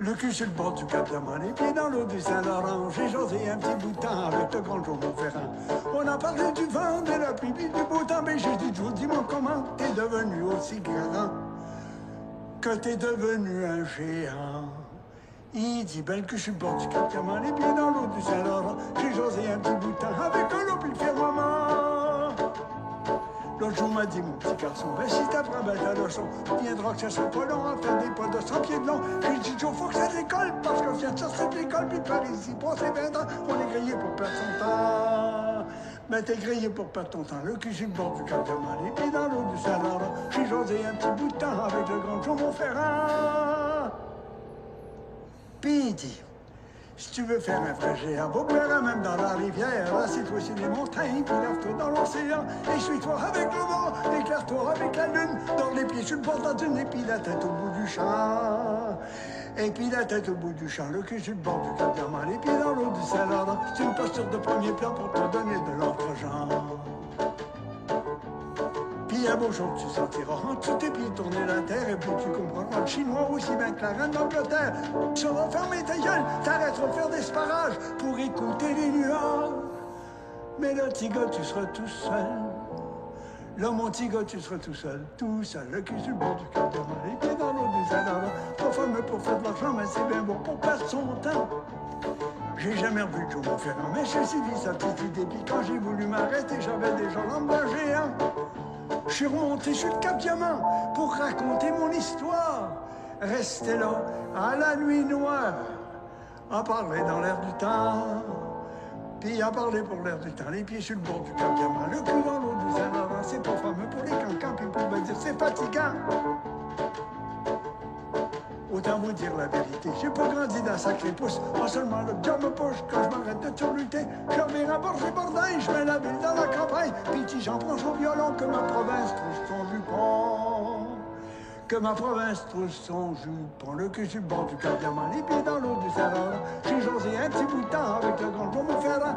Le cul sur le bord du Cap Diamant, les pieds dans l'eau du Saint-Laurent. J'ai jasé un petit bout de temps avec le grand Jean Montferrand. On a parlé du vent, de la pluie, du beau temps. Mais j'ai dit, Joe, dis-moi comment t'es devenu aussi grand que t'es devenu un géant. Il dit, ben le cul sur le bord du Cap Diamant, les pieds dans l'eau du Saint-Laurent. J'ai jasé un petit bout de temps avec l'eau puis le firmament. L'autre jour m'a dit, mon petit garçon, ben si t'apprends ben ta leçon, tu viendras que ça soit pas long à faire des pas de 100 pieds de long. J'ai dit, Joe, faut que ça décolle, parce qu'on vient de sortir de l'école, puis par ici, passer 20 ans, on est grillé pour perdre son temps. Mais t'es grillé pour perdre ton temps, le cul sur le bord du Cap Diamant, les pieds dans l'eau du Saint-Laurent. J'ai jasé un petit bout de temps avec le grand Jean Montferrand. Puis il dit, si tu veux faire un vrai géant, va boire même dans la rivière, assieds-toi sur les montagnes, puis lève-toi dans l'océan, et suis-toi avec le vent, éclaire-toi avec la lune, dans les pieds sur le bord de la dune, et puis la tête au bout du champ. Et puis la tête au bout du champ, le cul sur le bord du Cap Diamant, les pieds dans l'eau du Saint-Laurent. C'est une posture de premier plan pour te donner de l'entre-genre. Puis un beau jour tu sentiras en dessous tes pieds tourner la terre, et puis tu comprendras le chinois aussi bien que la reine d'Angleterre. Tu vas fermer ta gueule, t'arrêteras de faire des sparages pour écouter les nuages. Mais là, petit gars, tu seras tout seul. Là, mon petit gars, tu seras tout seul, le cul sur le bord du Cap Diamant, les pieds dans l'eau du Saint-Laurent. Pas fameux pour faire de l'argent, mais c'est bien beau pour perdre son temps. J'ai jamais revu Joe Montferrand, mais j'ai suivi sa petite idée. Puis quand j'ai voulu m'arrêter, j'avais déjà l'âme d'un géant. Je suis remonté sur le Cap Diamant pour raconter mon histoire. Rester là, à la nuit noire, à parler dans l'air du temps. Puis à parler pour l'air du temps, les pieds sur le bord du Cap Diamant, le cul dans l'eau du Saint-Laurent. C'est pas fameux pour les cancans, puis pour me dire c'est fatigant. Autant vous dire la vérité, j'ai pas grandi d'un sacré pouce. Pas seulement le diable me push quand je m'arrête de tout lutter. Je reviens à Borgé-Bordeaux, je mets la ville dans la campagne. Puis j'en prends son violon que ma province trouve son jupon. Que ma province trouve son jupon. Le cul sur le bord du Cap Diamant, les pieds dans l'eau du Saint-Laurent. J'ai jasé un petit bout de temps avec le grand Jean Montferrand.